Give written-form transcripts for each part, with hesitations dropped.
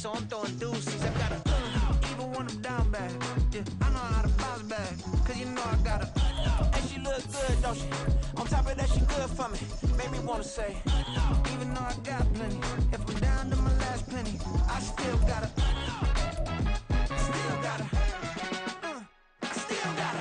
so I'm throwing deuces. I got a, even when I'm down bad. Yeah, I know how to bounce back, cause you know I got a. And she look good, don't she? On top of that, she good for me. Made me wanna say, even though I got plenty, if I'm down to my last penny, I still gotta, still gotta, I still gotta.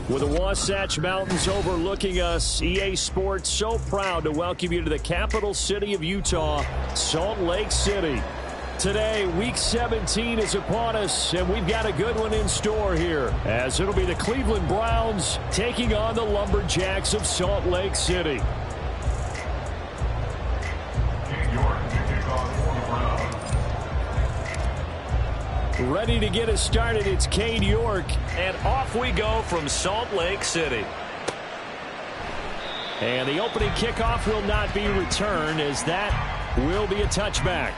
With the Wasatch Mountains overlooking us, EA Sports so proud to welcome you to the capital city of Utah, Salt Lake City. Today, Week 17 is upon us, and we've got a good one in store here, as it'll be the Cleveland Browns taking on the Lumberjacks of Salt Lake City. Ready to get us started, it's Cade York, and off we go from Salt Lake City. And the opening kickoff will not be returned, as that will be a touchback.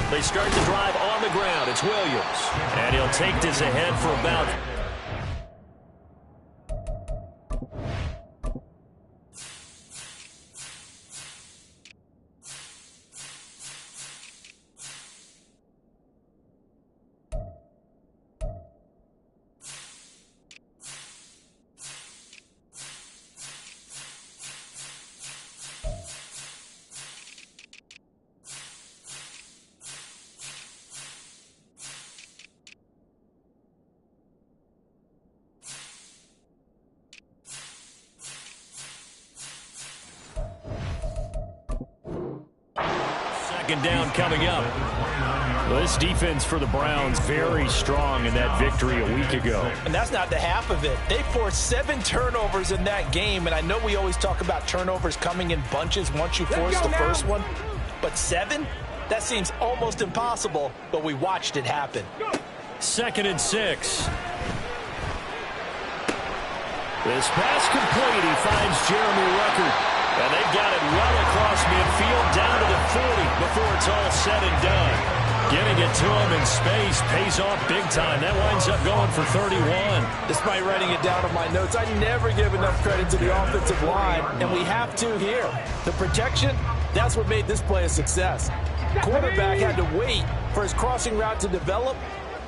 They start the drive on the ground. It's Williams. And he'll take this ahead for about... Second down coming up. Well, this defense for the Browns very strong in that victory a week ago. And that's not the half of it. They forced 7 turnovers in that game, and I know we always talk about turnovers coming in bunches once you force the first one, but 7? That seems almost impossible, but we watched it happen. 2nd and 6. This pass complete. He finds Jeremy Ruckert. And they've got it well across midfield down to the 40 before it's all said and done. Getting it to him in space pays off big time. That winds up going for 31. Despite writing it down on my notes, I never give enough credit to the offensive line, and we have to here. The protection, that's what made this play a success. Quarterback had to wait for his crossing route to develop,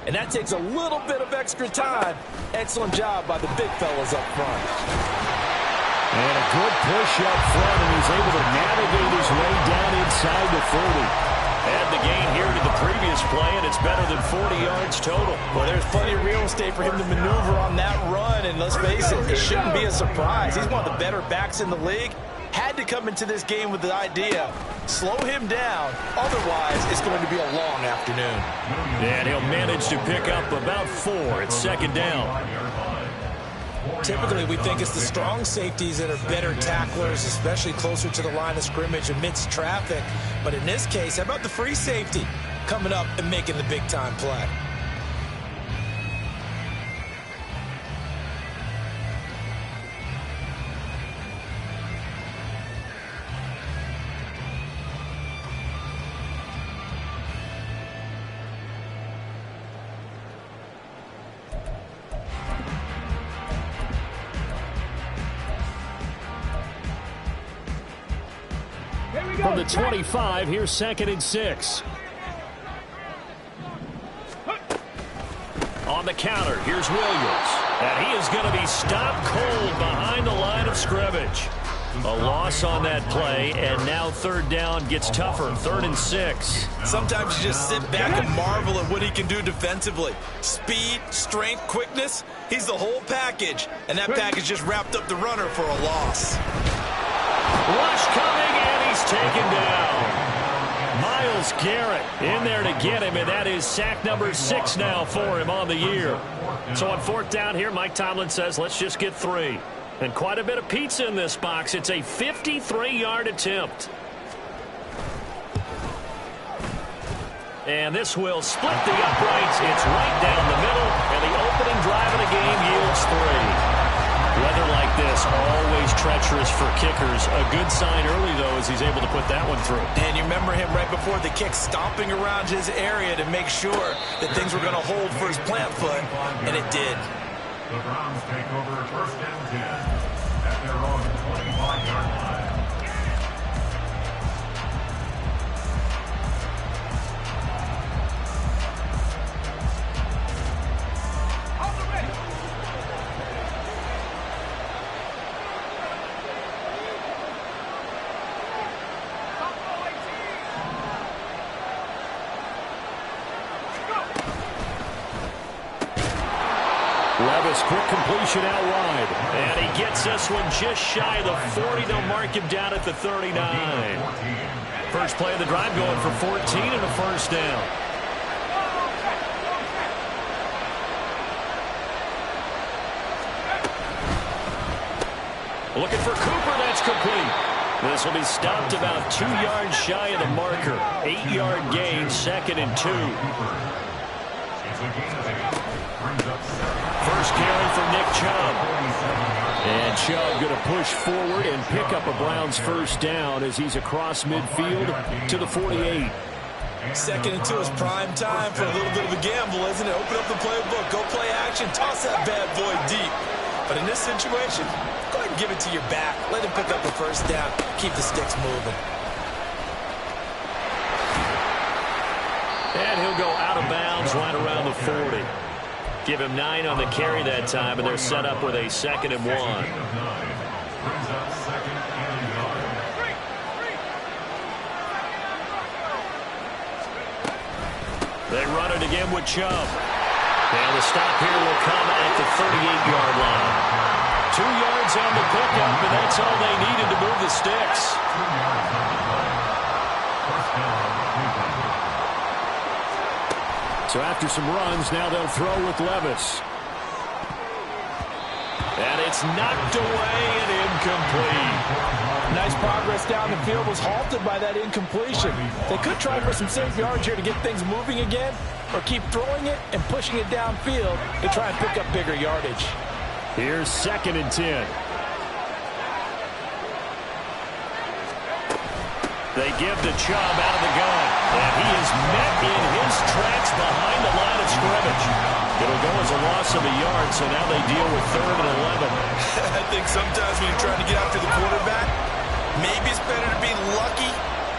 and that takes a little bit of extra time. Excellent job by the big fellas up front. And a good push up front, and he's able to navigate his way down inside the 40. Add the gain here to the previous play, and it's better than 40 yards total. Well, there's plenty of real estate for him to maneuver on that run, and let's face it, it shouldn't be a surprise. He's one of the better backs in the league. Had to come into this game with the idea, slow him down, otherwise it's going to be a long afternoon. And he'll manage to pick up about 4 at 2nd down. Typically, we think it's the strong safeties that are better tacklers, especially closer to the line of scrimmage amidst traffic. But in this case, how about the free safety coming up and making the big-time play? From the 25, here's 2nd and 6. On the counter, here's Williams. And he is going to be stopped cold behind the line of scrimmage. A loss on that play, and now 3rd down gets tougher. 3rd and 6. Sometimes you just sit back and marvel at what he can do defensively. Speed, strength, quickness, he's the whole package. And that package just wrapped up the runner for a loss. Rush coming, and he's taken down. Myles Garrett in there to get him, and that is sack number 6 now for him on the year. So on 4th down here, Mike Tomlin says, let's just get 3. And quite a bit of pizza in this box. It's a 53-yard attempt. And this will split the uprights. It's right down the middle, and the opening drive of the game yields 3. Weather like this, always treacherous for kickers. A good sign early, though, as he's able to put that one through. And you remember him right before the kick, stomping around his area to make sure that things were going to hold for his plant foot, and it did. The Browns take over 1st and 10 at their own 25-yard line. Levis, quick completion out wide. And he gets this one just shy of the 40. They'll mark him down at the 39. First play of the drive going for 14 and a first down. Looking for Cooper, that's complete. This will be stopped about 2 yards shy of the marker. 8-yard gain, 2nd and 2. First carry for Nick Chubb. And Chubb going to push forward and pick up a Browns first down as he's across midfield to the 48. 2nd and 2 is prime time for a little bit of a gamble, isn't it? Open up the playbook, go play action, toss that bad boy deep. But in this situation, go ahead and give it to your back. Let him pick up the first down. Keep the sticks moving. And he'll go out of bounds right around the 40. Give him 9 on the carry that time, and they're set up with a 2nd and 1. They run it again with Chubb. And the stop here will come at the 38-yard line. 2 yards on the pickup, and that's all they needed to move the sticks. So after some runs, now they'll throw with Levis. And it's knocked away and incomplete. Nice progress down the field, was halted by that incompletion. They could try for some safe yards here to get things moving again, or keep throwing it and pushing it downfield to try and pick up bigger yardage. Here's 2nd and 10. They give to Chubb out of the gun. And he is met in his tracks behind the line of scrimmage. It'll go as a loss of a yard, so now they deal with 3rd and 11. I think sometimes when you're trying to get after the quarterback, maybe it's better to be lucky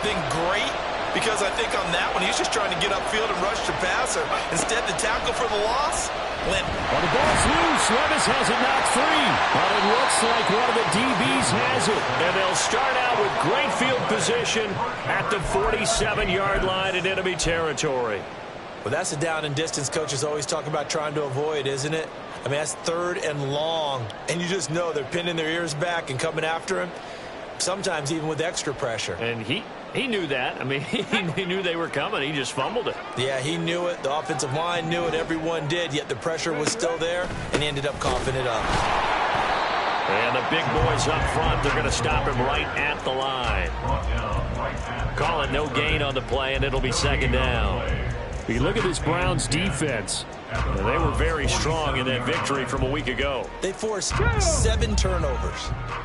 than great. Because I think on that one, he's just trying to get upfield and rush the passer. Instead, the tackle for the loss, went. Well, the ball's loose. Levis has it knocked free. But it looks like one of the DBs has it. And they'll start out with great field position at the 47-yard line in enemy territory. Well, that's the down and distance coaches always talk about trying to avoid, isn't it? I mean, that's 3rd and long. And you just know they're pinning their ears back and coming after him. Sometimes even with extra pressure. And he knew that. I mean, he knew they were coming. He just fumbled it. Yeah, he knew it. The offensive line knew it. Everyone did. Yet the pressure was still there, and he ended up coughing it up. And the big boys up front, they're going to stop him right at the line. Call it no gain on the play, and it'll be 2nd down. If you look at this Browns defense, they were very strong in that victory from a week ago. They forced 7 turnovers.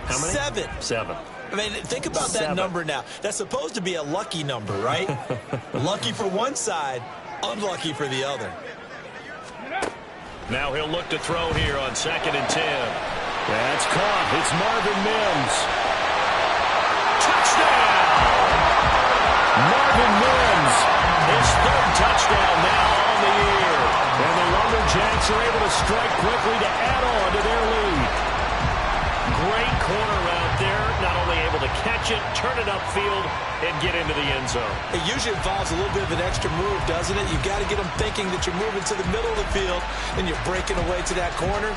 How many? 7. 7. I mean, think about that number now. That's supposed to be a lucky number, right? Lucky for one side, unlucky for the other. Now he'll look to throw here on 2nd and 10. That's caught. It's Marvin Mims. Touchdown! Marvin Mims, his 3rd touchdown now on the year. And the Lumberjacks are able to strike quickly to add on to their lead. Great corner out there, not only able to catch it, turn it upfield, and get into the end zone. It usually involves a little bit of an extra move, doesn't it? You've got to get them thinking that you're moving to the middle of the field, and you're breaking away to that corner.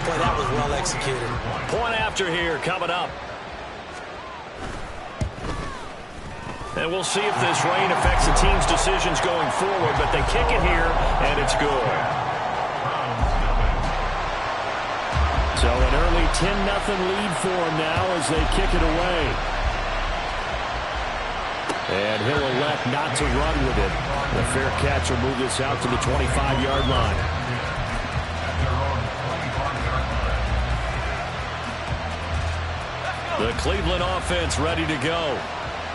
Boy, that was well executed. Point after here coming up. And we'll see if this rain affects the team's decisions going forward, but they kick it here, and it's good. So an early 10-0 lead for them now as they kick it away. And he'll elect not to run with it. The fair catch will move this out to the 25-yard line. The Cleveland offense ready to go.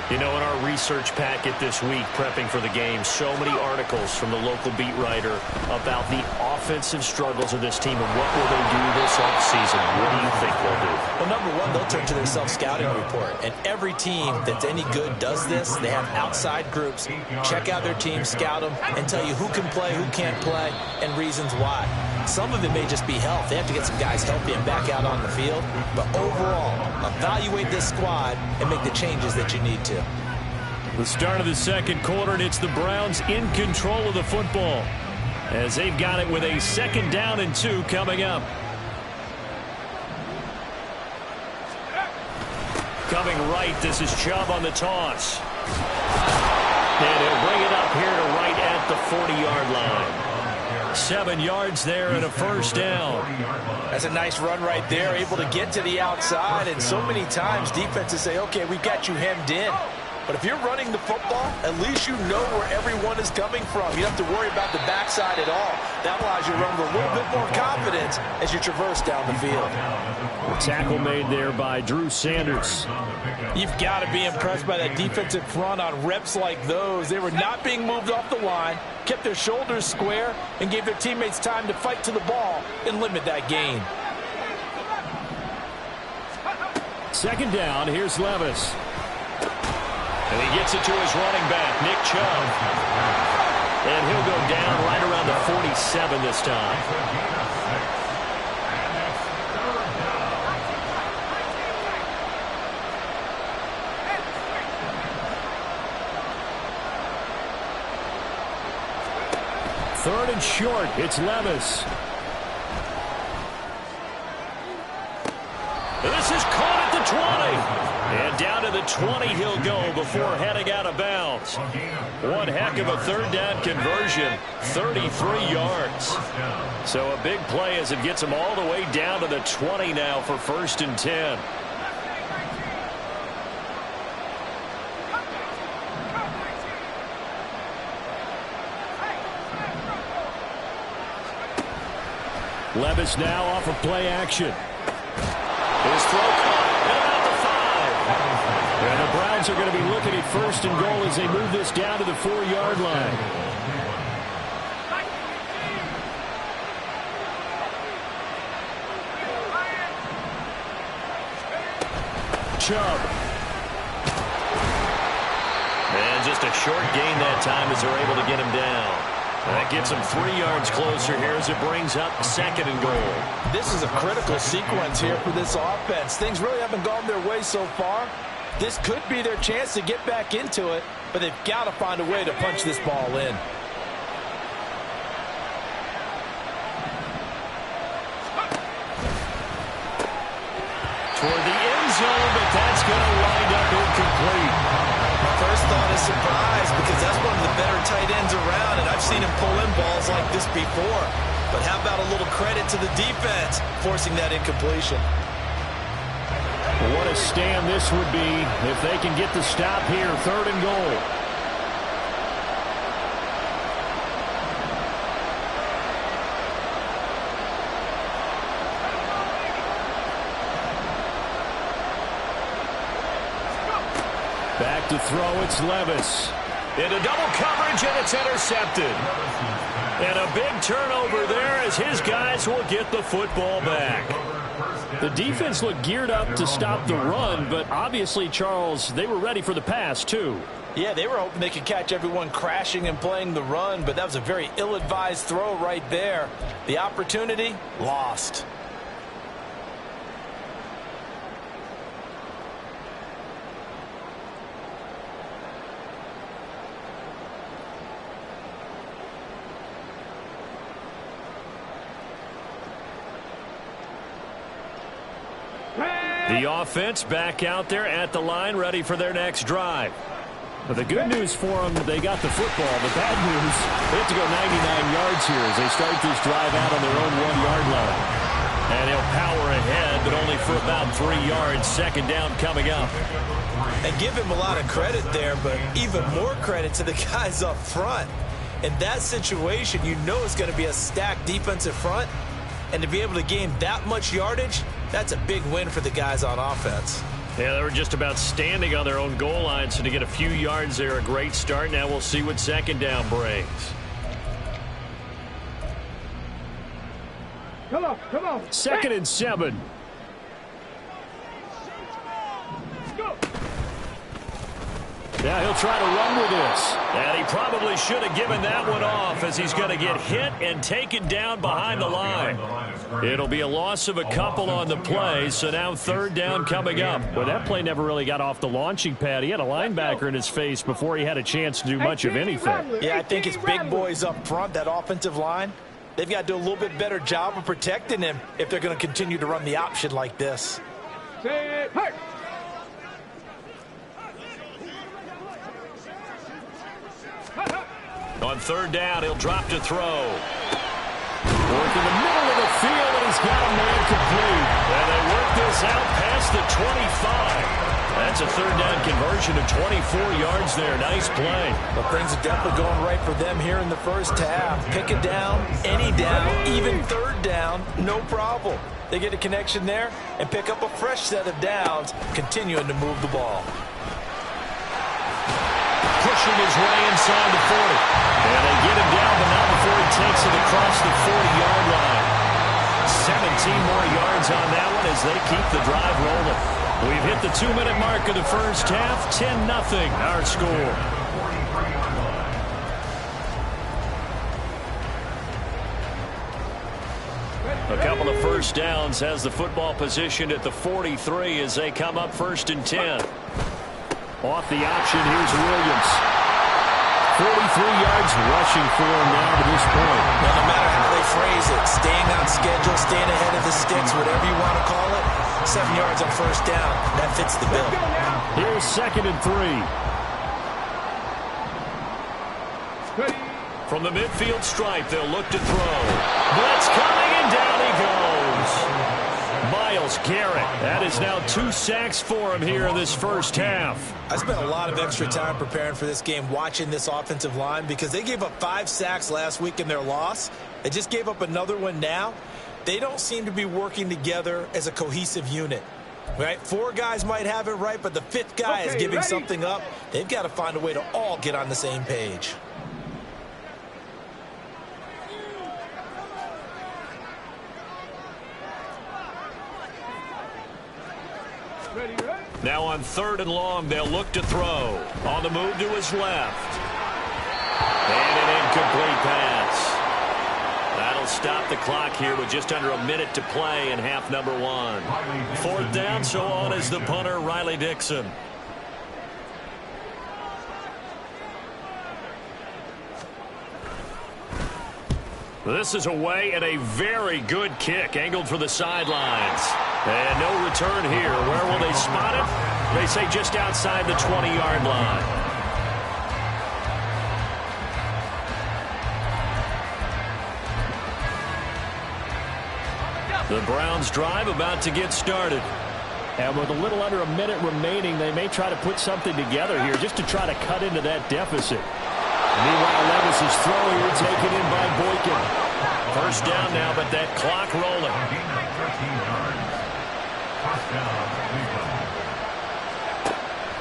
You know, in our research packet this week, prepping for the game, so many articles from the local beat writer about the offensive struggles of this team and what will they do this offseason. What do you think they'll do? Well, number one, they'll turn to their self-scouting report. And every team that's any good does this. They have outside groups, check out their team, scout them, and tell you who can play, who can't play, and reasons why. Some of it may just be health. They have to get some guys healthy and back out on the field. But overall, evaluate this squad and make the changes that you need to. The start of the second quarter, and it's the Browns in control of the football as they've got it with a 2nd down and 2 coming up. Coming right, this is Chubb on the toss. And he'll bring it up here to right at the 40-yard line. 7 yards there and a 1st down. That's a nice run right there, able to get to the outside. And so many times defenses say, okay, we've got you hemmed in. But if you're running the football, at least you know where everyone is coming from. You don't have to worry about the backside at all. That allows you to run with a little bit more confidence as you traverse down the field. The tackle made there by Drew Sanders. You've got to be impressed by that defensive front on reps like those. They were not being moved off the line, kept their shoulders square, and gave their teammates time to fight to the ball and limit that gain. 2nd down, here's Levis. And he gets it to his running back, Nick Chubb. And he'll go down right around the 47 this time. Third and short, it's Levis. This is caught at the 20. And down to the 20 he'll go before heading out of bounds. One heck of a 3rd down conversion, 33 yards. So a big play as it gets him all the way down to the 20 now for 1st and 10. Levis now off of play action. His throw caught at about the 5. And the Browns are going to be looking at 1st and goal as they move this down to the 4-yard line. Chubb. And just a short gain that time as they're able to get him down. That gets him 3 yards closer here as it brings up 2nd and goal. This is a critical sequence here for this offense. Things really haven't gone their way so far. This could be their chance to get back into it, but they've got to find a way to punch this ball in. Toward the end zone, but that's going to wind up incomplete. My first thought is surprise, because that's one of the better tight ends around, and I've seen him pull in balls like this before. But how about a little credit to the defense forcing that incompletion? What a stand this would be if they can get the stop here, 3rd and goal. Back to throw, it's Levis. Into double coverage, and it's intercepted. And a big turnover there as his guys will get the football back. The defense looked geared up to stop the run, but obviously, Charles, they were ready for the pass, too. Yeah, they were hoping they could catch everyone crashing and playing the run, but that was a very ill-advised throw right there. The opportunity, lost. The offense back out there at the line, ready for their next drive. But the good news for them, they got the football. The bad news, they have to go 99 yards here as they start this drive out on their own 1-yard line. And he'll power ahead, but only for about 3 yards. Second down coming up. And give him a lot of credit there, but even more credit to the guys up front. In that situation, you know it's going to be a stacked defensive front. And to be able to gain that much yardage, that's a big win for the guys on offense. Yeah, they were just about standing on their own goal line, so to get a few yards there, a great start. Now we'll see what second down brings. Come on. 2nd and 7. Yeah, he'll try to run with this. And he probably should have given that one off, as he's going to get hit and taken down behind the line. It'll be a loss of a couple on the play, so now 3rd down coming up. Well, that play never really got off the launching pad. He had a linebacker in his face before he had a chance to do much of anything. Yeah, I think it's big boys up front, that offensive line. They've got to do a little bit better job of protecting him if they're going to continue to run the option like this. On 3rd down, he'll drop to throw. Work in the middle of the field, and he's got a man complete. And they work this out past the 25. That's a 3rd down conversion of 24 yards there. Nice play. Well, things are definitely going right for them here in the first half. Pick it down, any down, even 3rd down, no problem. They get a connection there and pick up a fresh set of downs, continuing to move the ball. Pushing his way inside the 40. And they get him down, but not before he takes it across the 40-yard line. 17 more yards on that one as they keep the drive rolling. We've hit the 2-minute mark of the first half. 10-0 our score. A couple of first downs has the football position at the 43 as they come up 1st and 10. Off the option, here's Williams. 43 yards rushing for him now to this point. Well, no matter how they phrase it, staying on schedule, staying ahead of the sticks, whatever you want to call it, 7 yards on 1st down, that fits the bill. Here's 2nd and 3. From the midfield stripe, they'll look to throw. Blitz coming, and down he goes. Myles Garrett. That is now 2 sacks for him here in this first half. I spent a lot of extra time preparing for this game, watching this offensive line, because they gave up 5 sacks last week in their loss. They just gave up another one now. They don't seem to be working together as a cohesive unit. Right? 4 guys might have it right, but the 5th guy is giving something up. They've got to find a way to all get on the same page. Now on 3rd and long, they'll look to throw. On the move to his left. And an incomplete pass. That'll stop the clock here with just under a minute to play in half number 1. 4th down, so on is the punter, Riley Dixon. This is away and a very good kick angled for the sidelines. And no return here. Where will they spot it? They say just outside the 20-yard line. The Browns drive about to get started. And with a little under a minute remaining, they may try to put something together here just to try to cut into that deficit. Meanwhile, Levis's throw here taken in by Boykin. 1st down now, but that clock rolling.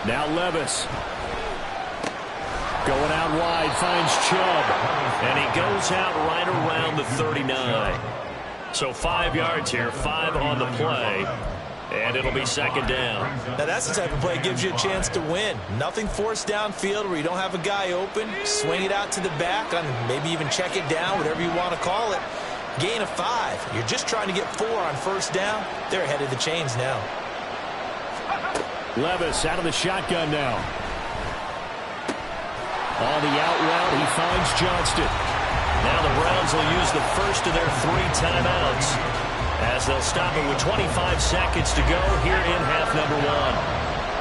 Now Levis. Going out wide, finds Chubb. And he goes out right around the 39. So 5 yards here, 5 on the play. And it'll be 2nd down. Now that's the type of play that gives you a chance to win. Nothing forced downfield where you don't have a guy open. Swing it out to the back, and maybe even check it down, whatever you want to call it. Gain of 5. You're just trying to get 4 on 1st down. They're ahead of the chains now. Levis out of the shotgun now. On the out route, he finds Johnston. Now the Browns will use the first of their 3 timeouts, as they'll stop it with 25 seconds to go here in half number 1.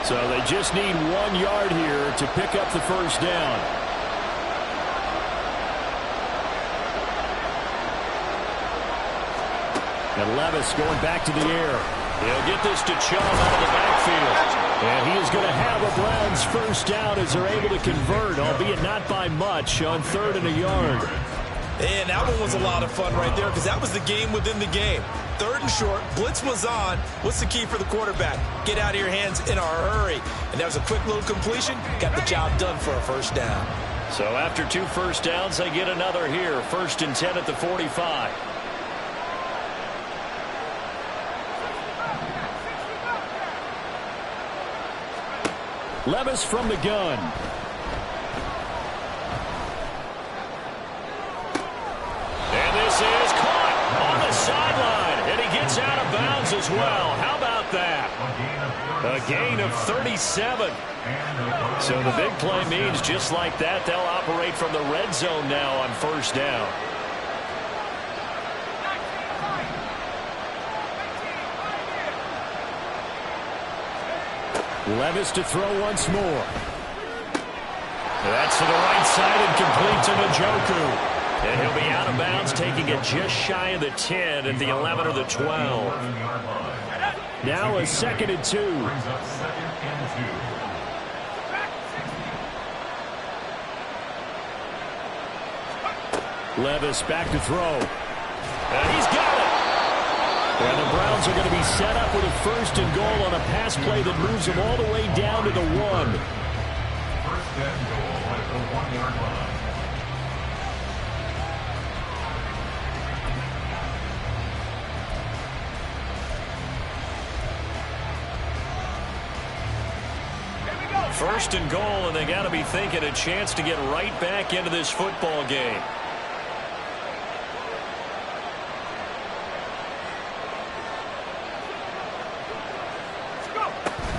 So they just need 1 yard here to pick up the 1st down. And Levis going back to the air. He'll get this to Chubb out of the backfield. And he is going to have a Browns first down as they're able to convert, albeit not by much, on 3rd and a yard. And that one was a lot of fun right there because that was the game within the game. 3rd and short, blitz was on. What's the key for the quarterback? Get out of your hands in a hurry. And that was a quick little completion. Got the job done for a first down. So after 2 first downs, they get another here. 1st and 10 at the 45. Levis from the gun. And this is caught on the sideline. And he gets out of bounds as well. How about that? A gain of 37. So the big play means just like that, they'll operate from the red zone now on first down. Levis to throw once more. That's to the right side and complete to Njoku. And he'll be out of bounds, taking it just shy of the 10 at the 11 or the 12. Now a 2nd and 2. Levis back to throw. And he's got it. And the Browns are going to be set up with a 1st and goal on a pass play that moves them all the way down to the 1. 1st and goal at the 1-yard line. First and goal, and they got to be thinking a chance to get right back into this football game.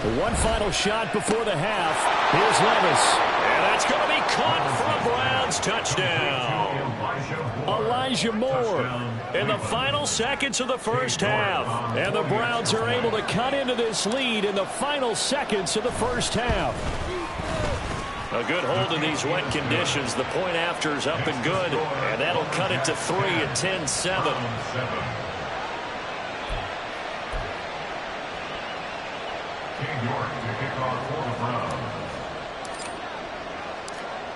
The one final shot before the half. Here's Levis. And that's going to be caught for a Browns touchdown. Elijah Moore in the final seconds of the first half. And the Browns are able to cut into this lead in the final seconds of the first half. A good hold in these wet conditions. The point after is up and good. And that'll cut it to 3 at 10-7.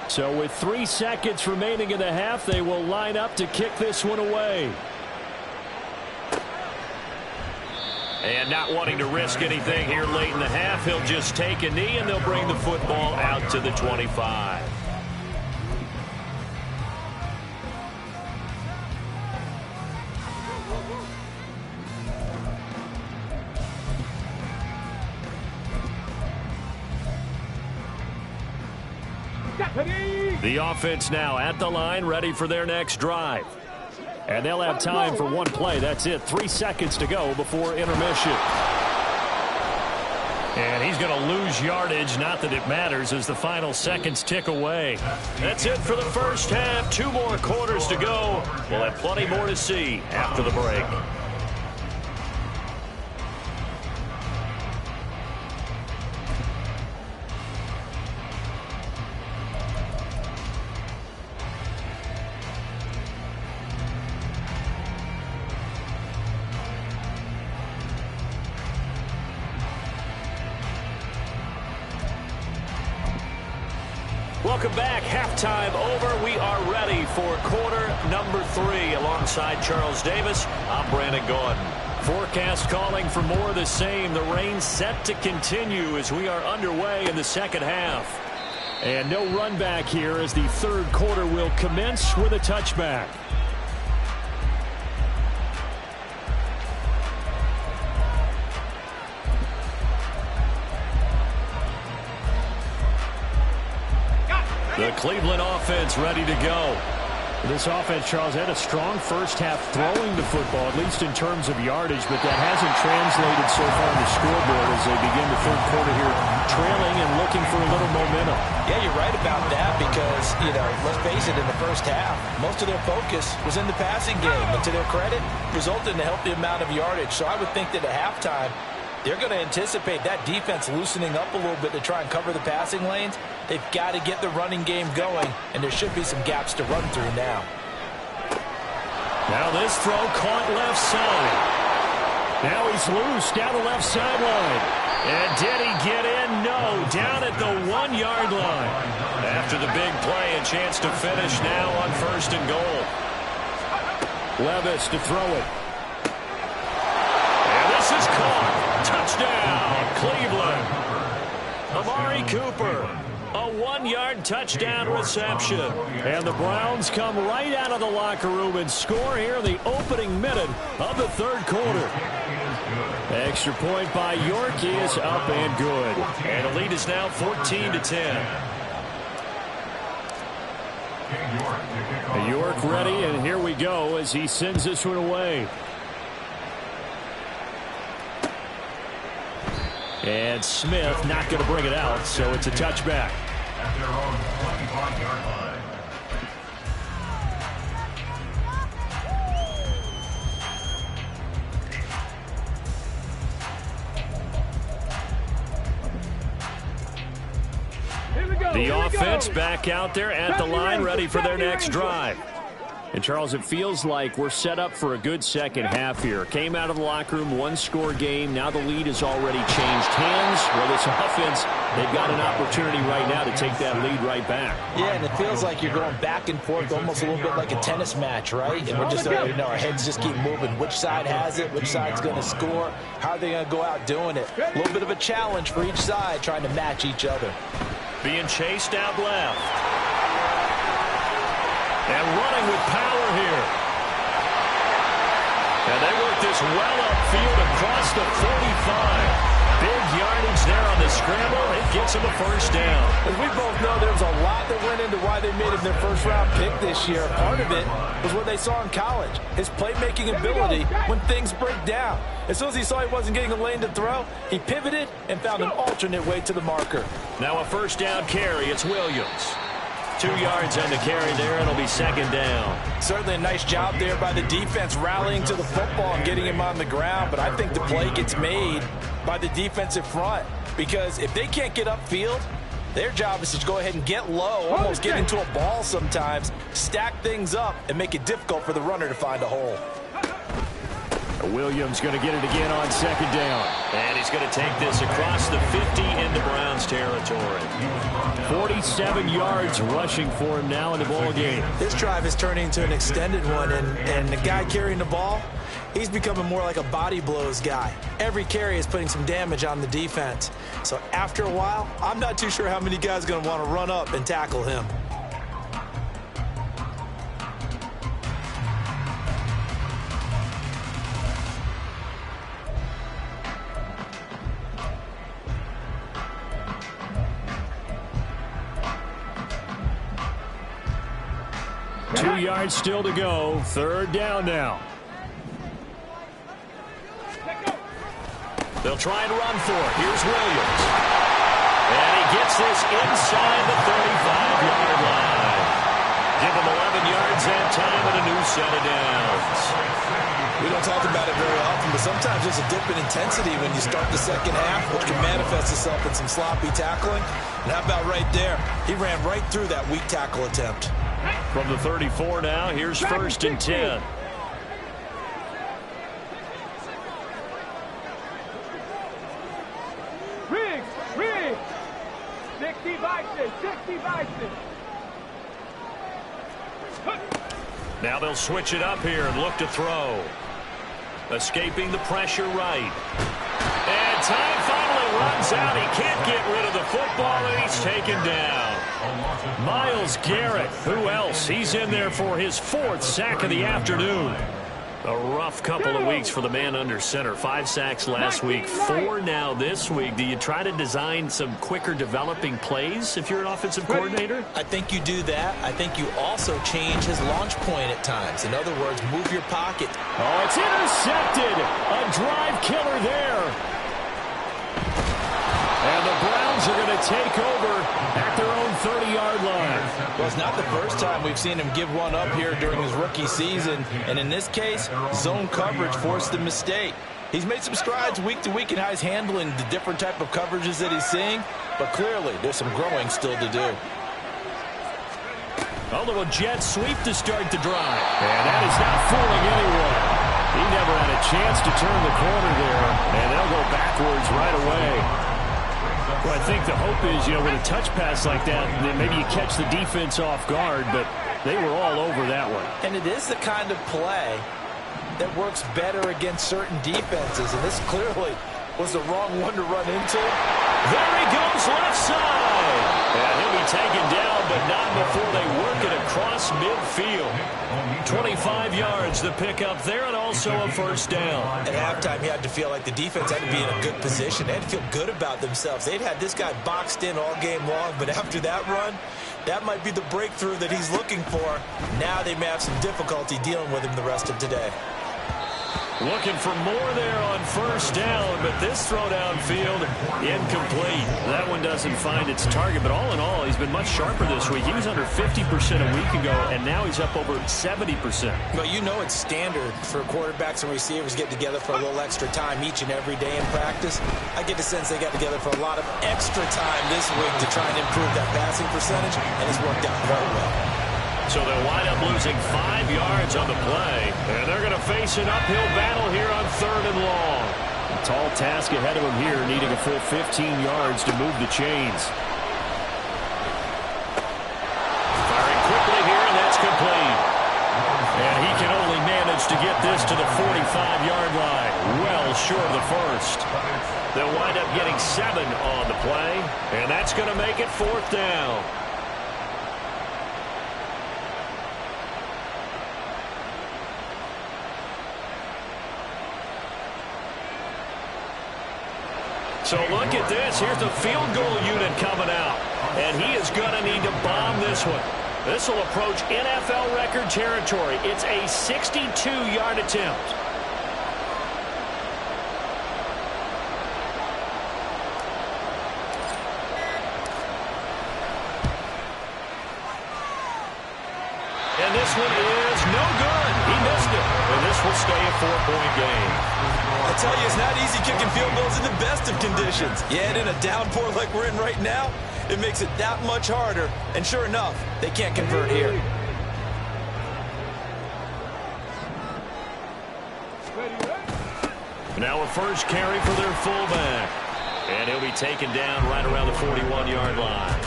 So with 3 seconds remaining in the half, they will line up to kick this one away. And not wanting to risk anything here late in the half, he'll just take a knee and they'll bring the football out to the 25. The offense now at the line, ready for their next drive. And they'll have time for one play. That's it. 3 seconds to go before intermission. And he's going to lose yardage. Not that it matters as the final seconds tick away. That's it for the first half. 2 more quarters to go. We'll have plenty more to see after the break. Welcome back. Halftime over. We are ready for quarter number 3. Alongside Charles Davis, I'm Brandon Gordon. Forecast calling for more of the same. The rain set to continue as we are underway in the second half. And no run back here as the third quarter will commence with a touchback. The Cleveland offense ready to go. This offense, Charles, had a strong first half throwing the football, at least in terms of yardage, but that hasn't translated so far on the scoreboard as they begin the third quarter here, trailing and looking for a little momentum. Yeah, you're right about that because, let's face it, in the first half, most of their focus was in the passing game. And to their credit, resulted in a healthy amount of yardage. So I would think that at halftime, they're going to anticipate that defense loosening up a little bit to try and cover the passing lanes. They've got to get the running game going, and there should be some gaps to run through now. Now this throw caught left side. Now he's loose down the left sideline. And did he get in? No, down at the 1-yard line. After the big play, a chance to finish now on 1st and goal. Levis to throw it. And this is caught. Touchdown, Cleveland. Amari Cooper, a 1-yard touchdown reception. And the Browns come right out of the locker room and score here in the opening minute of the 3rd quarter. Extra point by York is up and good. And the lead is now 14-10. York ready, and here we go as he sends this one away. And Smith not going to bring it out, so it's a touchback. At their own 25-yard line. The offense back out there at the line, ready for their next drive. And, Charles, it feels like we're set up for a good second half here. Came out of the locker room, 1-score game. Now the lead has already changed hands. Well, this offense, they've got an opportunity right now to take that lead right back. Yeah, and it feels like you're going back and forth almost a little bit like a tennis match, right? And we're just, our heads just keep moving. Which side has it? Which side's going to score? How are they going to go out doing it? A little bit of a challenge for each side trying to match each other. Being chased out left. And running with power here. And they work this well upfield across the 45. Big yardage there on the scramble. It gets them a 1st down. As we both know, there's a lot that went into why they made him their 1st-round pick this year. Part of it was what they saw in college, his playmaking ability when things break down. As soon as he saw he wasn't getting a lane to throw, he pivoted and found an alternate way to the marker. Now a 1st down carry. It's Williams. 2 yards on the carry there. It'll be 2nd down. Certainly a nice job there by the defense rallying to the football and getting him on the ground. But I think the play gets made by the defensive front, because if they can't get upfield, their job is to go ahead and get low, almost get into a ball sometimes, stack things up, and make it difficult for the runner to find a hole. Williams going to get it again on 2nd down. And he's going to take this across the 50 into Browns territory. 47 yards rushing for him now in the ball game. This drive is turning into an extended one, and the guy carrying the ball, he's becoming more like a body blows guy. Every carry is putting some damage on the defense. So after a while, I'm not too sure how many guys are going to want to run up and tackle him. Two yards still to go. 3rd down now. They'll try and run for it. Here's Williams. And he gets this inside the 35-yard line. Give him 11 yards that time and a new set of downs. We don't talk about it very often, but sometimes there's a dip in intensity when you start the second half, which can manifest itself in some sloppy tackling. And how about right there? He ran right through that weak tackle attempt. From the 34 now, here's 1st and 10. Riggs! 60 Bison! Now they'll switch it up here and look to throw. Escaping the pressure right. And time finally runs out. He can't get rid of the football, and he's taken down. Myles Garrett, who else? He's in there for his 4th sack of the afternoon. A rough couple of weeks for the man under center. 5 sacks last week, 4 now this week. Do you try to design some quicker developing plays if you're an offensive coordinator? I think you do that. I think you also change his launch point at times. In other words, move your pocket. Oh, it's intercepted. A drive killer there. And the Browns are going to take over at their own 30-yard line. Well, it's not the first time we've seen him give one up here during his rookie season. And in this case, zone coverage forced the mistake. He's made some strides week to week in how he's handling the different type of coverages that he's seeing. But clearly, there's some growing still to do. A little jet sweep to start the drive. And that is not fooling anyone. He never had a chance to turn the corner there, and they'll go backwards right away. Well, I think the hope is, with a touch pass like that, then maybe you catch the defense off guard, but they were all over that one. And it is the kind of play that works better against certain defenses, and this clearly was the wrong one to run into. There he goes, left side. And he'll be taken down, but not before they work it across midfield. 25 yards to pick up there, and also a first down. At halftime, you had to feel like the defense had to be in a good position. They had to feel good about themselves. They'd had this guy boxed in all game long, but after that run, that might be the breakthrough that he's looking for. Now they may have some difficulty dealing with him the rest of today. Looking for more there on first down, but this throw downfield, incomplete. That one doesn't find its target, but all in all, he's been much sharper this week. He was under 50% a week ago, and now he's up over 70%. Well, it's standard for quarterbacks and receivers get together for a little extra time each and every day in practice. I get the sense they got together for a lot of extra time this week to try and improve that passing percentage, and it's worked out quite well. So they'll wind up losing 5 yards on the play. And they're going to face an uphill battle here on 3rd and long. A tall task ahead of them here, needing a full 15 yards to move the chains. Firing quickly here, and that's complete. And he can only manage to get this to the 45-yard line, well short of the first. They'll wind up getting 7 on the play, and that's going to make it 4th down. So look at this. Here's the field goal unit coming out. And he is going to need to bomb this one. This will approach NFL record territory. It's a 62-yard attempt. And this one is no good. He missed it. And this will stay a 4-point game. I tell you, it's not easy kicking field goals in the best of conditions. Yet in a downpour like we're in right now, it makes it that much harder. And sure enough, they can't convert here. Now a first carry for their fullback. And he'll be taken down right around the 41-yard line.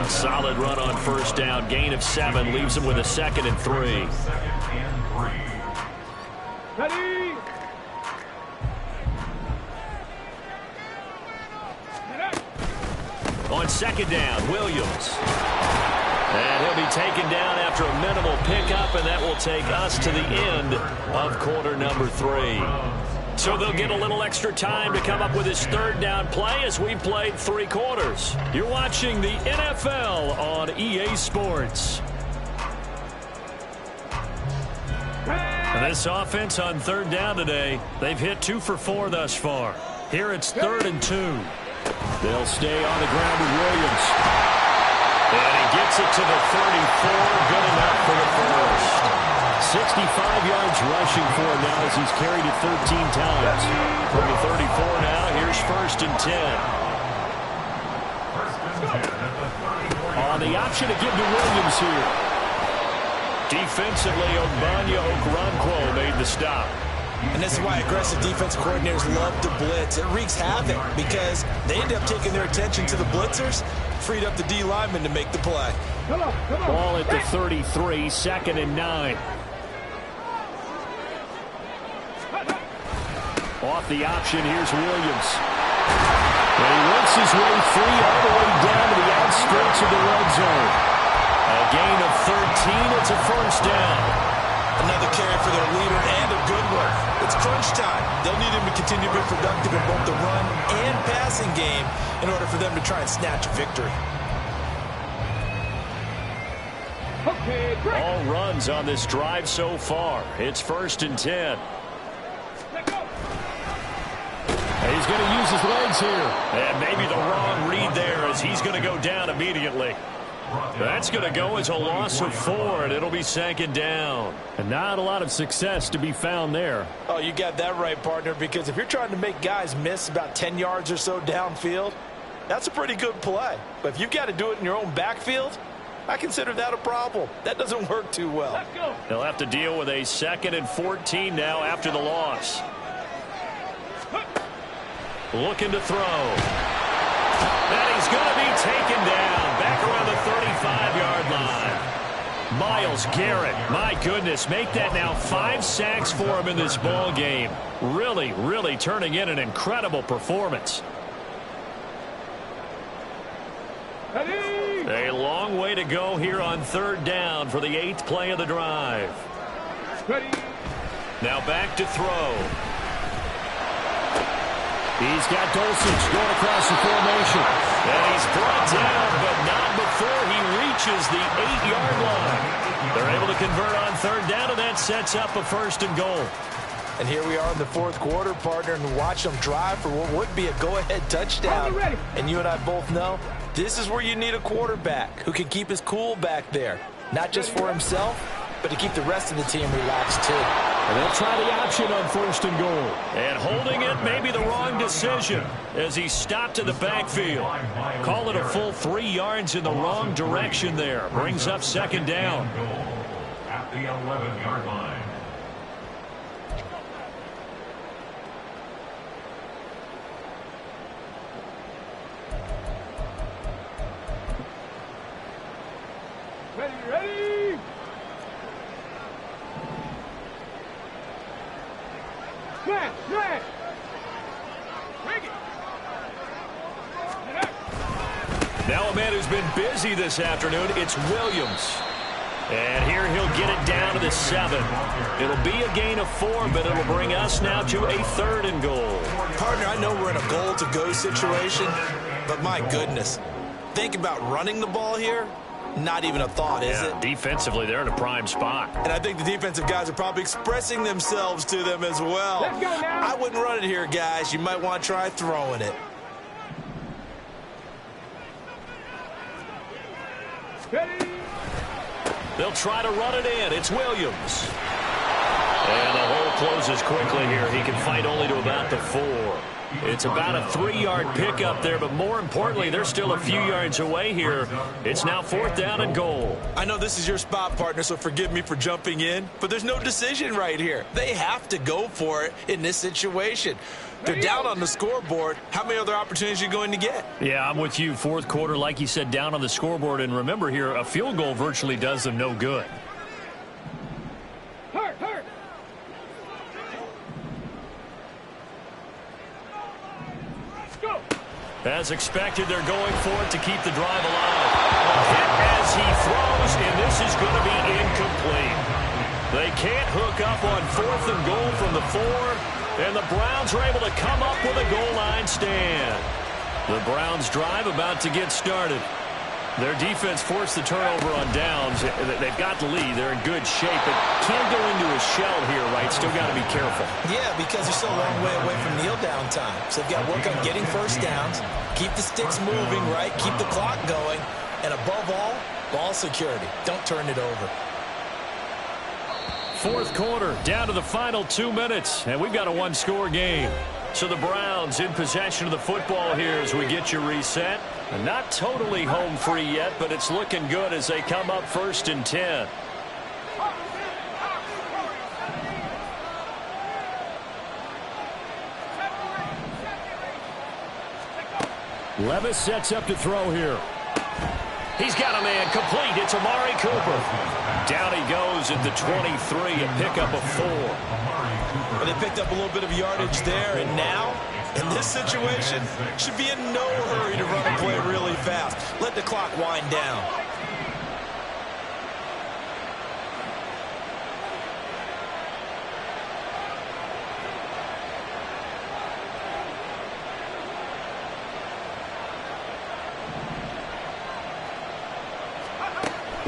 A solid run on first down. Gain of 7 leaves him with a 2nd and 3. Ready? On 2nd down, Williams. And he'll be taken down after a minimal pickup, and that will take us to the end of quarter number 3. So they'll get a little extra time to come up with his 3rd down play as we've played 3 quarters. You're watching the NFL on EA Sports. And this offense on 3rd down today, they've hit 2 for 4 thus far. Here it's 3rd and 2. They'll stay on the ground with Williams. And he gets it to the 34. Good enough for the first. 65 yards rushing for him now as he's carried it 13 times. From the 34 now, here's 1st and 10. On the option to give to Williams here. Defensively, Ogbanya Okoronkwo made the stop. And this is why aggressive defensive coordinators love to blitz. It wreaks havoc because they end up taking their attention to the blitzers, freed up the D lineman to make the play. Ball at the 33, 2nd and 9. Off the option, here's Williams. And he works his way free all the way down to the outskirts of the red zone. A gain of 13, it's a first down. Another carry for their leader and a good one. It's crunch time. They'll need him to continue to be productive in both the run and passing game in order for them to try and snatch a victory. Okay, break. All runs on this drive so far. It's 1st and 10. Let go. He's going to use his legs here. And maybe the wrong read there as he's going to go down immediately. That's going to go as a loss of 4, and it'll be 2nd down. And not a lot of success to be found there. Oh, you got that right, partner, because if you're trying to make guys miss about 10 yards or so downfield, that's a pretty good play. But if you've got to do it in your own backfield, I consider that a problem. That doesn't work too well. Let's go. They'll have to deal with a 2nd and 14 now after the loss. Looking to throw. And he's going to be taken down back around the 35-yard line. Myles Garrett, my goodness, make that now 5 sacks for him in this ball game. Really, really turning in an incredible performance. A long way to go here on 3rd down for the 8th play of the drive. Ready. Now back to throw. He's got Dulcich going across the formation. And he's brought down, but not before he reaches the 8-yard line. They're able to convert on 3rd down, and that sets up a 1st and goal. And here we are in the 4th quarter, partner, and watch them drive for what would be a go-ahead touchdown. And you and I both know this is where you need a quarterback who can keep his cool back there. Not just for himself, but to keep the rest of the team relaxed too. And they'll try the option on 1st and goal. And holding it may be the wrong decision as he stopped in the backfield. Call it a full 3 yards in the wrong direction there. Brings up 2nd down. At the 11-yard line. Ready. Smash. Bring it. Now a man who's been busy this afternoon, it's Williams. And here he'll get it down to the 7. It'll be a gain of 4, but it'll bring us now to a 3rd and goal. Partner, I know we're in a goal-to-go situation, but my goodness. Think about running the ball here. Not even a thought, is it? Defensively, they're in a prime spot. And I think the defensive guys are probably expressing themselves to them as well. Let's go now. I wouldn't run it here, guys. You might want to try throwing it. Ready. They'll try to run it in. It's Williams. And the hole closes quickly here. He can fight only to about the 4. It's about a 3-yard pickup there, but more importantly, they're still a few yards away here. It's now 4th down and goal. I know this is your spot, partner, so forgive me for jumping in, but there's no decision right here. They have to go for it in this situation. They're down on the scoreboard. How many other opportunities are you going to get? Yeah, I'm with you. 4th quarter, like you said, down on the scoreboard. And remember here, a field goal virtually does them no good. Hurt. Go. As expected, they're going for it to keep the drive alive. A hit as he throws, and this is going to be incomplete. They can't hook up on 4th and goal from the 4, and the Browns are able to come up with a goal line stand. The Browns drive about to get started. Their defense forced the turnover on downs. They've got the lead. They're in good shape, but can't go into a shell here, right? Still got to be careful. Yeah, because they're still a long way away from kneel down time. So they've got to work on getting 1st downs, keep the sticks moving, right? Keep the clock going, and above all, ball security. Don't turn it over. 4th quarter, down to the final 2 minutes, and we've got a 1-score game. So the Browns in possession of the football here as we get you reset. And not totally home free yet, but it's looking good as they come up 1st and 10. Levis sets up to throw here. He's got a man complete. It's Amari Cooper. Down he goes at the 23, a pickup of 4. Well, they picked up a little bit of yardage there, and now, in this situation, should be in no hurry to run and play really fast. Let the clock wind down.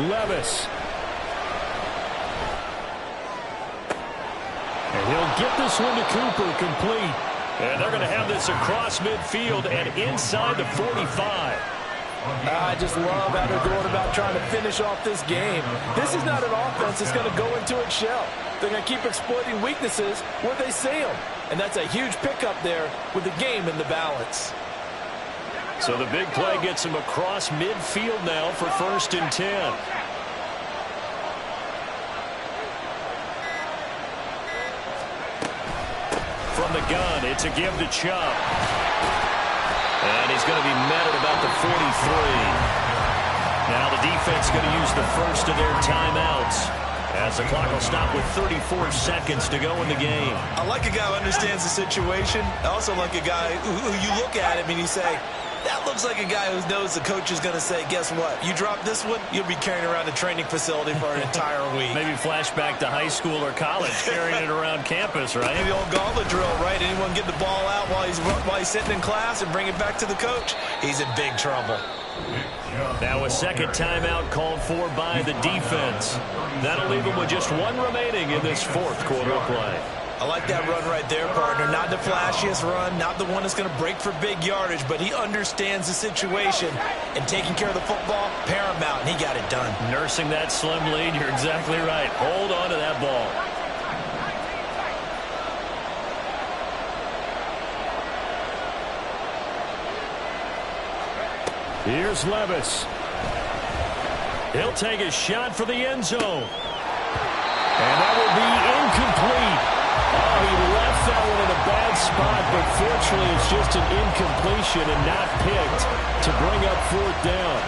Levis. And he'll get this one to Cooper complete. And they're going to have this across midfield and inside the 45. I just love how they're going about trying to finish off this game. This is not an offense that's going to go into its shell. They're going to keep exploiting weaknesses where they see them. And that's a huge pickup there with the game in the balance. So the big play gets him across midfield now for 1st and 10. From the gun, it's a give to Chubb. And he's going to be met at about the 43. Now the defense going to use the first of their timeouts, as the clock will stop with 34 seconds to go in the game. I like a guy who understands the situation. I also like a guy who you look at him and you say, that looks like a guy who knows the coach is going to say, guess what? You drop this one, you'll be carrying around the training facility for an entire week. Maybe flashback to high school or college, carrying it around campus, right? Maybe the old gauntlet drill, right? Anyone get the ball out while he's sitting in class and bring it back to the coach? He's in big trouble. Now a second timeout called for by the defense. That'll leave him with just one remaining in this 4th quarter play. I like that run right there, partner. Not the flashiest run, not the one that's going to break for big yardage, but he understands the situation, and taking care of the football, paramount, and he got it done. Nursing that slim lead, you're exactly right. Hold on to that ball. Here's Levis. He'll take a shot for the end zone. And that will be incomplete. Oh, he left that one in a bad spot, but fortunately it's just an incompletion and not picked to bring up 4th down.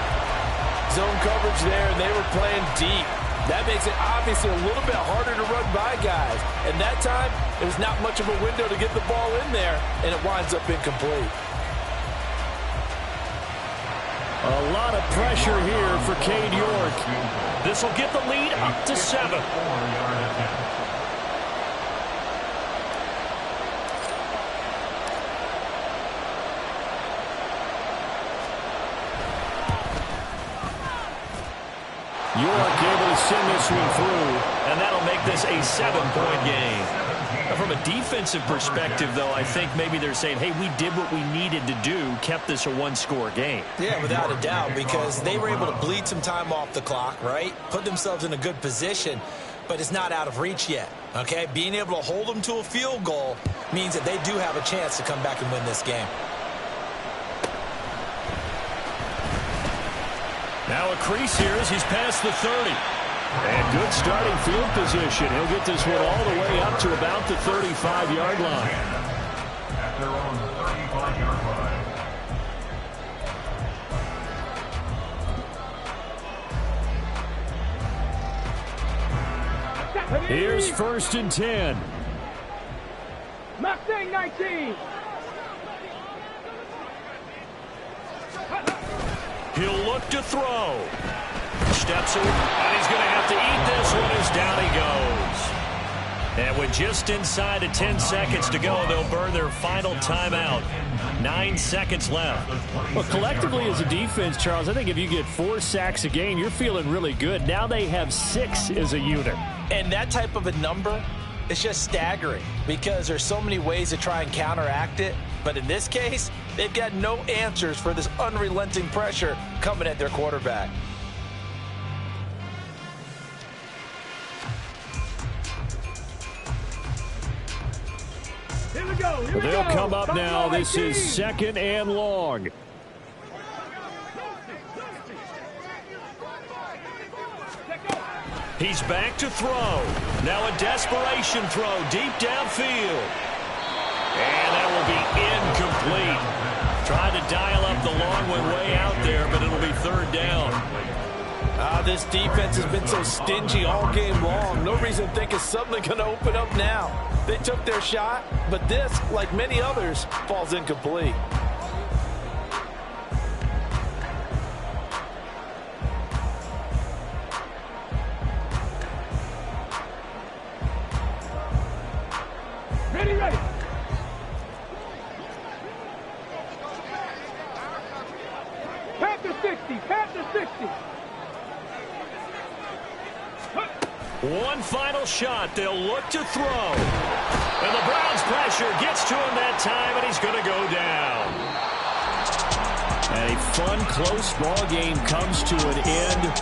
Zone coverage there, and they were playing deep. That makes it obviously a little bit harder to run by guys. And that time, there's not much of a window to get the ball in there, and it winds up incomplete. A lot of pressure here for Cade York. This will get the lead up to 7. York able to send this one through, and that'll make this a 7-point game. Now, from a defensive perspective, though, I think maybe they're saying, hey, we did what we needed to do, kept this a 1-score game. Yeah, without a doubt, because they were able to bleed some time off the clock, right? Put themselves in a good position, but it's not out of reach yet, okay? Being able to hold them to a field goal means that they do have a chance to come back and win this game. Now a crease here as he's past the 30. And good starting field position. He'll get this one all the way up to about the 35-yard line. At their own 35-yard line. Here's 1st and 10. Mustang 19. He'll look to throw. Steps in, and he's going to have to eat this one as down he goes. And with just inside of 10 seconds to go, they'll burn their final timeout. 9 seconds left. Well, collectively as a defense, Charles, I think if you get 4 sacks a game, you're feeling really good. Now they have 6 as a unit. And that type of a number is just staggering because there's so many ways to try and counteract it. But in this case, they've got no answers for this unrelenting pressure coming at their quarterback. Here we go. Here we They'll go. come up now. This 19. is 2nd and long. He's back to throw. Now a desperation throw deep downfield. And that will be incomplete. Tried to dial up the long one way out there, but it'll be 3rd down. This defense has been so stingy all game long. No reason to think it's suddenly going to open up now. They took their shot, but this, like many others, falls incomplete. Ready, ready. Panther 60, Panther 60. One final shot. They'll look to throw. And the Browns' pressure gets to him that time, and he's going to go down. And a fun, close ball game comes to an end.